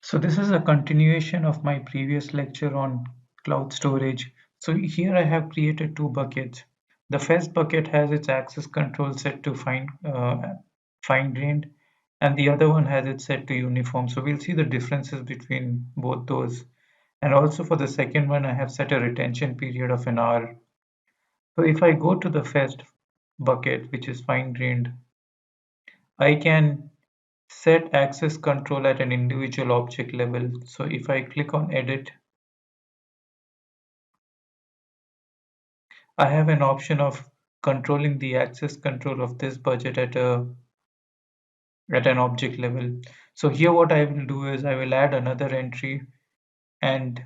So this is a continuation of my previous lecture on cloud storage. So here I have created two buckets. The first bucket has its access control set to fine-grained, and the other one has it set to uniform. So we'll see the differences between both those. And also for the second one, I have set a retention period of an hour. So if I go to the first bucket, which is fine-grained, I can set access control at an individual object level. So if I click on edit, I have an option of controlling the access control of this budget at an object level. So here what I will do is I will add another entry and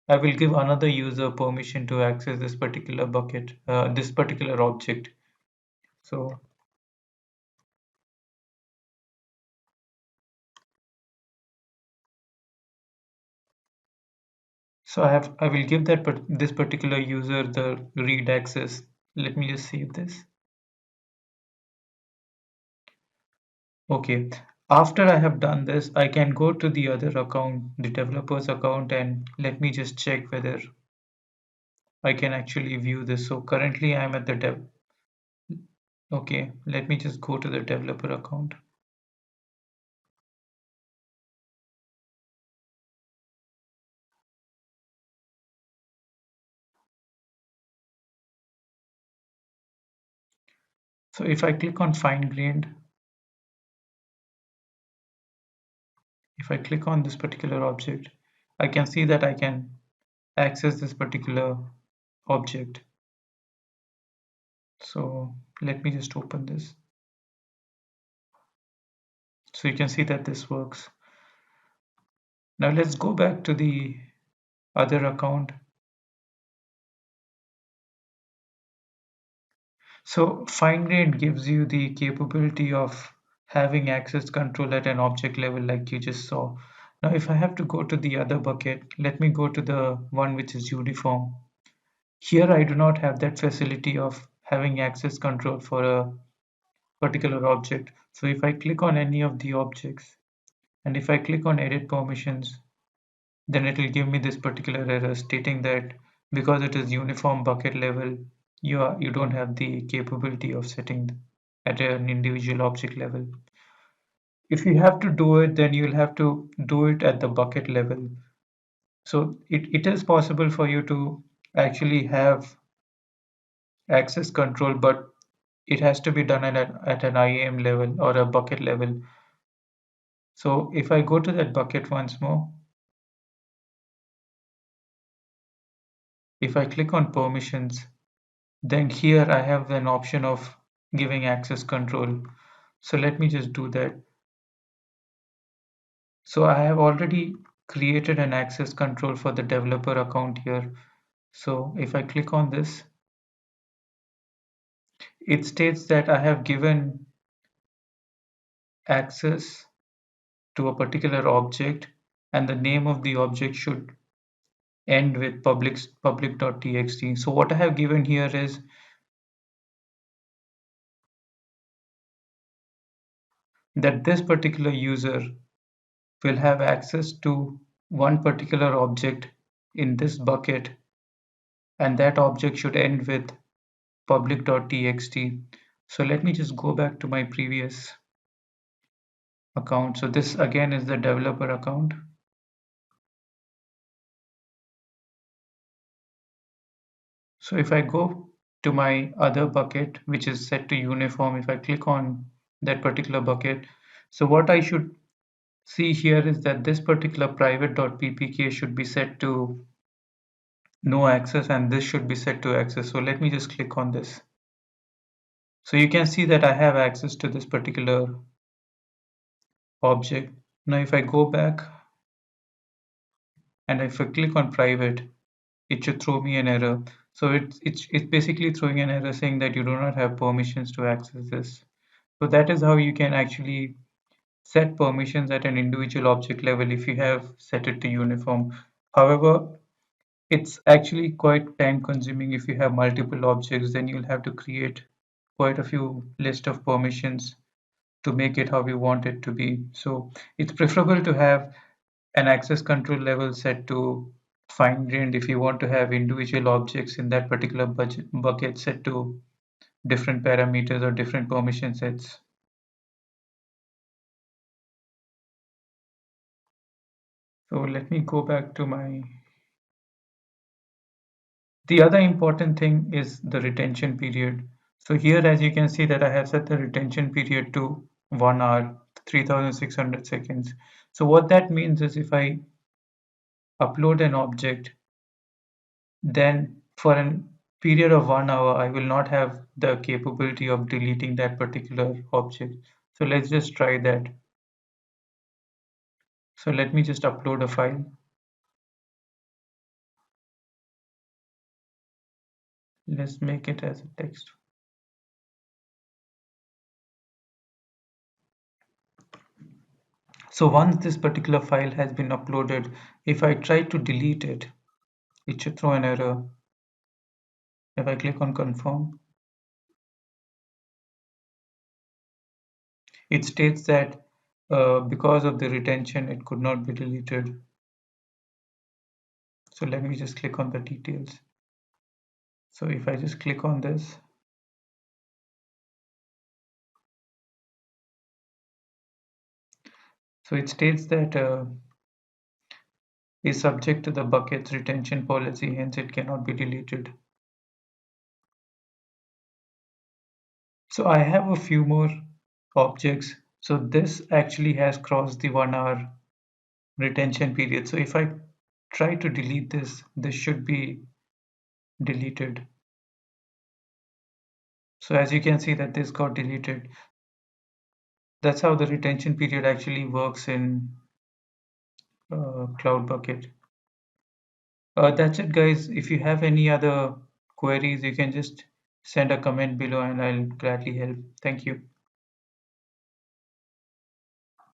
I will give another user permission to access this particular bucket, this particular object. So I will give this particular user the read access. Let me just save this. Okay, after I have done this, I can go to the other account, the developer's account, and let me just check whether I can actually view this. So currently I'm at the dev. Okay, let me just go to the developer account. So if I click on fine grained, if I click on this particular object, I can see that I can access this particular object. So let me just open this. So you can see that this works. Now let's go back to the other account. So fine-grained gives you the capability of having access control at an object level like you just saw. Now if I have to go to the other bucket, let me go to the one which is uniform. Here I do not have that facility of having access control for a particular object. So if I click on any of the objects and if I click on edit permissions, then it will give me this particular error stating that because it is uniform bucket level, you don't have the capability of setting at an individual object level. If you have to do it, then you'll have to do it at the bucket level. So it is possible for you to actually have access control, but it has to be done at an IAM level or a bucket level. So if I go to that bucket once more, if I click on permissions, then here I have an option of giving access control. So let me just do that. So I have already created an access control for the developer account here. So if I click on this, it states that I have given access to a particular object and the name of the object should end with public.txt. So what I have given here is that this particular user will have access to one particular object in this bucket and that object should end with public.txt. So let me just go back to my previous account. So this again is the developer account. So if I go to my other bucket, which is set to uniform, if I click on that particular bucket, so what I should see here is that this particular private.ppk should be set to no access and this should be set to access. So let me just click on this. So you can see that I have access to this particular object. Now if I go back and if I click on private, it should throw me an error. So it's basically throwing an error saying that you do not have permissions to access this. So that is how you can actually set permissions at an individual object level if you have set it to uniform. However, it's actually quite time consuming if you have multiple objects, then you'll have to create quite a few list of permissions to make it how we want it to be. So it's preferable to have an access control level set to fine grained if you want to have individual objects in that particular bucket set to different parameters or different permission sets. So let me go back to my. The other important thing is the retention period. So here, as you can see that I have set the retention period to 1 hour, 3600 seconds. So what that means is if I upload an object, then for a period of 1 hour, I will not have the capability of deleting that particular object. So let's just try that. So let me just upload a file. Let's make it as a text. So once this particular file has been uploaded, if I try to delete it, it should throw an error. If I click on confirm, it states that because of the retention, it could not be deleted. So let me just click on the details. So if I just click on this, so it states that is subject to the bucket's retention policy, hence it cannot be deleted. So I have a few more objects. So this actually has crossed the 1 hour retention period. So if I try to delete this, this should be deleted. So as you can see that this got deleted. That's how the retention period actually works in Cloud Bucket. That's it, guys. If you have any other queries, you can just send a comment below and I'll gladly help. Thank you.